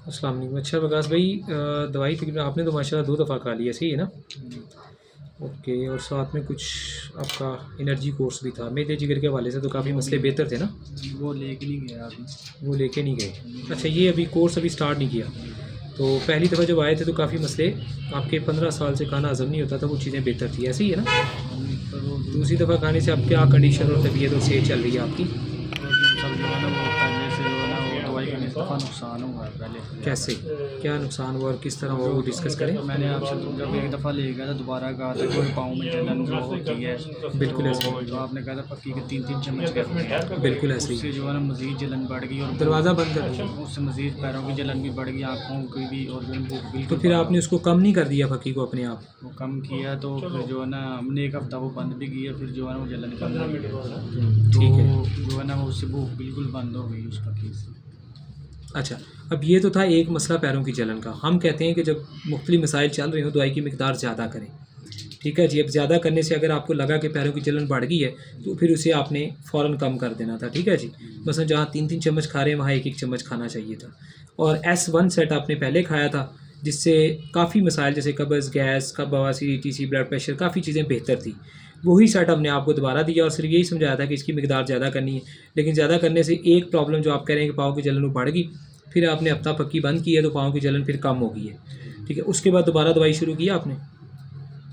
अस्सलाम वालेकुम। अच्छा विकास भाई, दवाई तकरीबन आपने तो माशाल्लाह 2 दफ़ा खा ली है, सही है ना? ओके। और साथ में कुछ आपका एनर्जी कोर्स भी था। मैदे जिगर के हवाले से तो काफ़ी मसले बेहतर थे ना? वो लेके नहीं गया अभी। वो लेके नहीं गए। अच्छा, ये अभी कोर्स अभी स्टार्ट नहीं किया। तो पहली दफ़ा जब आए थे तो काफ़ी मसले आपके 15 साल से खाना हज़म नहीं होता था, वो चीज़ें बेहतर थी, ऐसे ही है ना? पर वो दूसरी दफ़ा खाने से अब क्या कंडीशन और तबीयत और सेहत चल रही है आपकी? सब जो है ना वो पहले से जो है ना वो दवाई का दफ़ा नुकसान हुआ है पहले से कैसे? क्या नुकसान हुआ और किस तरह हुआ, वो डिस्कस करें। मैंने आपसे जब एक दफ़ा ले गया था दोबारा कहा था कोई पाँव में जलन जो होती है बिल्कुल ऐसे तो आपने कहा था पक्की के 3-3 चम्मच कर बिल्कुल ऐसे उससे ही। जो है ना मज़ीद जलन बढ़ गई और दरवाज़ा बंद कर दिया। उससे मज़ीद पैरों की जलन भी बढ़ गई, आँखों की भी, और जो है भूख तो बिल्कुल फिर बंद आपने उसको कम नहीं कर दिया फकी को अपने आप? वो कम किया तो फिर जो है ना हमने एक हफ़्ता वो बंद भी किया, फिर जो है ना वो जलन कम हो गई। ठीक है। तो जो है ना वो उससे भूख बिल्कुल बंद हो गई उस फकीर से। अच्छा, अब ये तो था एक मसला पैरों की जलन का। हम कहते हैं कि जब मुख्तलिफ मसाइल चल रहे हो दवाई की मिकदार ज़्यादा करें। ठीक है जी। अब ज़्यादा करने से अगर आपको लगा कि पैरों की जलन बढ़ गई है तो फिर उसे आपने फ़ौरन कम कर देना था। ठीक है जी। मसलन जहाँ 3-3 चम्मच खा रहे हैं वहाँ 1-1 चम्मच खाना चाहिए था। और S1 सेट आपने पहले खाया था, जिससे काफ़ी मसाइल जैसे कब्ज़, गैस, बवासीर, ETC, ब्लड प्रेशर, काफ़ी चीज़ें बेहतर थी। वही सेट हमने आपको दोबारा दिया और सिर्फ यही समझाया था कि इसकी मिकदार ज़्यादा करनी है। लेकिन ज़्यादा करने से एक प्रॉब्लम जो आप कह रहे हैं कि पाँव की जलन वो बढ़ गई, फिर आपने हफ्ता पक्की बंद की है तो पाँव की जलन फिर कम हो गई है। ठीक है। उसके बाद दोबारा दवाई शुरू की आपने?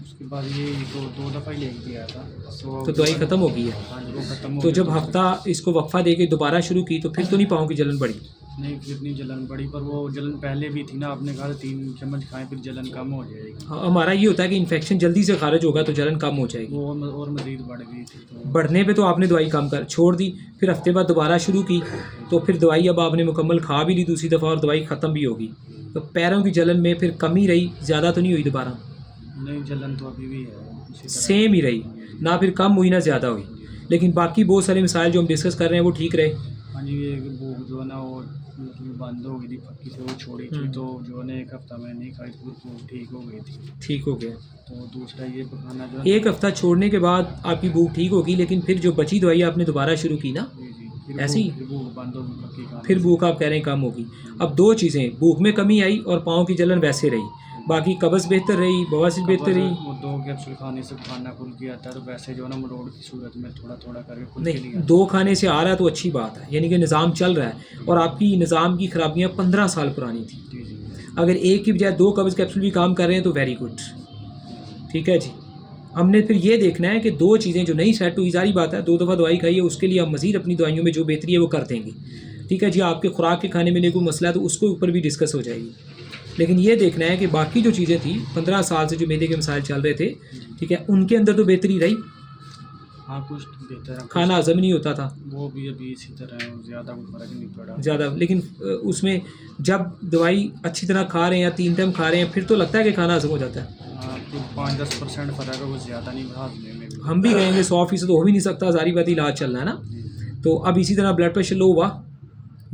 उसके बाद ये दो दफ़ा ही लेके गया था तो दवाई ख़त्म हो गई है। हाँ जी, वो ख़त्म हो तो गया जब हफ्ता इसको वक्फा दे के दोबारा शुरू की तो फिर तो नहीं पाँव की जलन बढ़ी? नहीं, फिर इतनी जलन बढ़ी, पर वो जलन पहले भी थी ना, आपने कहा था 3 चम्मच खाएं फिर जलन कम हो जाएगी। हाँ, हमारा ये होता है कि इन्फेक्शन जल्दी से खारिज होगा तो जलन कम हो जाएगी। वो और मज़ीद बढ़ गई थी तो बढ़ने पे तो आपने दवाई कम कर छोड़ दी, फिर हफ्ते बाद दोबारा शुरू की तो फिर दवाई अब आपने मुकम्मल खा भी ली दूसरी दफ़ा और दवाई ख़त्म भी होगी। तो पैरों की जलन में फिर कमी रही, ज़्यादा तो नहीं हुई दोबारा? नहीं, जलन तो अभी भी है उसी तरह। सेम ही रही ना, फिर कम हुई ना ज़्यादा हुई। लेकिन बाकी बहुत सारे मिसाइल जो हम डिस्कस कर रहे हैं वो ठीक रहे। हाँ जी, ये भूख जो है ना वो मतलब बंद हो गई थी पक्की से, वो छोड़ी थी तो जो है ना एक हफ़्ता मैंने नहीं खाई तो भूख ठीक हो गई थी। ठीक हो गया। तो दूसरा ये खाना जो है एक हफ़्ता छोड़ने के बाद आपकी भूख ठीक होगी, लेकिन फिर जो बची दवाई आपने दोबारा शुरू की ना, जी जी, फिर ऐसे ही फिर भूख बंद होगी पक्की खाने फिर से। भूख आप कह रहे हैं कम होगी। अब दो चीज़ें, भूख में कमी आई और पाँव की जलन वैसे रही, बाकी कब्ज़ बेहतर रही, बवासीर बेहतर रही। वो 2 कैप्सूल खाने से खाना खुल के आता है, तो वैसे जो है ना मरोड़ की सूरत में थोड़ा थोड़ा करके खुल के नहीं, नहीं आता। 2 खाने से आ रहा है तो अच्छी बात है, यानी कि निज़ाम चल रहा है। और आपकी निज़ाम की खराबियाँ 15 साल पुरानी थी। जी जी। अगर एक की बजाय 2 कब्ज़ कैप्सूल भी काम कर रहे हैं तो वेरी गुड। ठीक है जी। हमने फिर ये देखना है कि 2 चीज़ें जो नहीं सेट हुई, ज़ाहिर बात है 2 दफ़ा दवाई खाई है, उसके लिए हम मज़ीद अपनी दवाइयों में जो बेहतरी है वो कर देंगे। ठीक है जी। आपके खुराक के खाने में कोई मसला है तो उसके ऊपर भी डिस्कस हो जाएगी। लेकिन ये देखना है कि बाकी जो चीज़ें थी 15 साल से जो मैदे के मसाइल चल रहे थे, ठीक है, उनके अंदर तो बेहतरी रही, हाँ, कुछ बेहतर है, खाना हज़म नहीं होता था वो भी अभी इसी तरह है, ज़्यादा कोई फ़र्क नहीं पड़ा। ज़्यादा। लेकिन उसमें जब दवाई अच्छी तरह खा रहे हैं या 3 टाइम खा रहे हैं फिर तो लगता है कि खाना हज़म हो जाता है। हाँ, तो 5-10% फ़र्क है, वो ज़्यादा नहीं हाजमे में भी। हम भी कहेंगे 100% तो हो भी नहीं सकता, ज़ाहिर बात इलाज चल रहा है ना। जी। तो अब इसी तरह ब्लड प्रेशर लो हुआ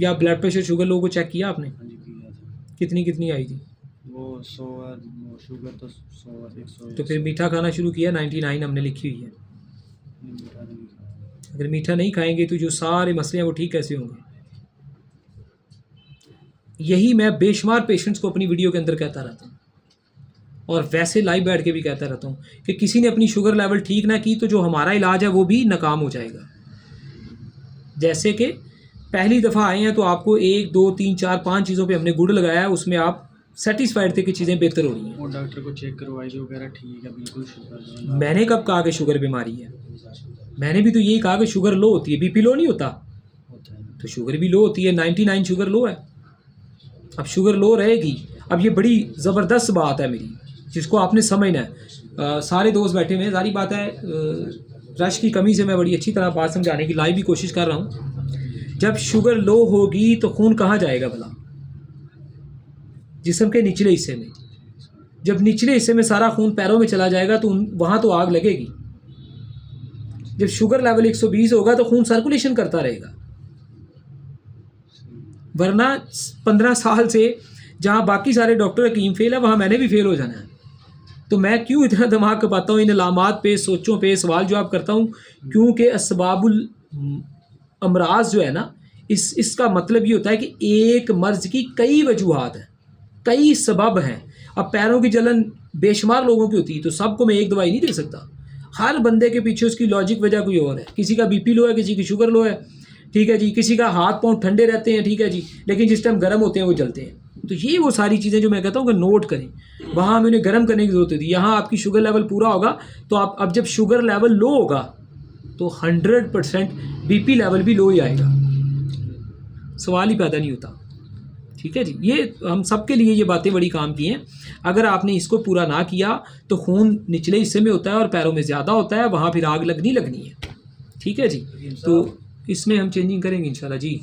या ब्लड प्रेशर शुगर लो को चेक किया आपने? हाँ जी, किया था। कितनी कितनी आई थी? वो 100 वो शुगर तो 100 100 तो फिर मीठा खाना शुरू किया, 99 हमने लिखी हुई है। मीठा तो नहीं खाया। अगर मीठा नहीं खाएंगे तो जो सारे मसले हैं वो ठीक कैसे होंगे? यही मैं बेशुमार पेशेंट्स को अपनी वीडियो के अंदर कहता रहता हूँ और वैसे लाइव बैठ के भी कहता रहता हूँ कि किसी ने अपनी शुगर लेवल ठीक ना की तो जो हमारा इलाज है वो भी नाकाम हो जाएगा। जैसे कि पहली दफ़ा आए हैं तो आपको 1 2 3 4 5 चीज़ों पे हमने गुड़ लगाया है, उसमें आप सेटिस्फाइड थे कि चीज़ें बेहतर हो रही हैं। वो डॉक्टर को चेक करवाई जो कह रहा ठीक है, बिल्कुल शुगर जो है मैंने कब कहा कि शुगर बीमारी है? मैंने भी तो यही कहा कि शुगर लो होती है, बीपी लो नहीं होता। होता है। तो शुगर भी लो होती है, 99 शुगर लो है। अब शुगर लो रहेगी। अब ये बड़ी ज़बरदस्त बात है मेरी, जिसको आपने समझना है। सारे दोस्त बैठे हुए हैं, सारी बात है, रश की कमी से मैं बड़ी अच्छी तरह बात समझाने की लाइव भी कोशिश कर रहा हूँ। जब शुगर लो होगी तो खून कहाँ जाएगा भला? जिस्म के निचले हिस्से में। जब निचले हिस्से में सारा खून पैरों में चला जाएगा तो वहाँ तो आग लगेगी। जब शुगर लेवल 120 होगा तो खून सर्कुलेशन करता रहेगा, वरना 15 साल से जहाँ बाकी सारे डॉक्टर हकीम फेल है वहाँ मैंने भी फेल हो जाना है। तो मैं क्यों इतना दिमाग खपाता हूँ इन अलामात पे, सोचों पे सवाल जवाब करता हूँ, क्योंकि असबाबुल अमराज जो है ना, इसका मतलब ये होता है कि एक मर्ज़ की कई वजूहात हैं, कई सबब हैं। अब पैरों की जलन बेशुमार लोगों की होती है, तो सबको मैं एक दवाई नहीं दे सकता। हर बंदे के पीछे उसकी लॉजिक वजह कोई और है। किसी का बीपी लो है, किसी की शुगर लो है, ठीक है जी, किसी का हाथ पाँव ठंडे रहते हैं, ठीक है जी, लेकिन जिस टाइम गर्म होते हैं वो जलते हैं। तो ये वो सारी चीज़ें जो मैं कहता हूँ कि नोट करें, वहाँ हमें उन्हें गर्म करने की ज़रूरत होती है। यहाँ आपकी शुगर लेवल पूरा होगा, तो आप अब जब शुगर लेवल लो होगा तो 100% बीपी लेवल भी लो ही आएगा, सवाल ही पैदा नहीं होता। ठीक है जी, ये हम सब के लिए ये बातें बड़ी काम की हैं। अगर आपने इसको पूरा ना किया तो खून निचले हिस्से में होता है और पैरों में ज़्यादा होता है, वहाँ फिर आग लगनी है। ठीक है जी, तो इसमें हम चेंजिंग करेंगे इंशाल्लाह जी।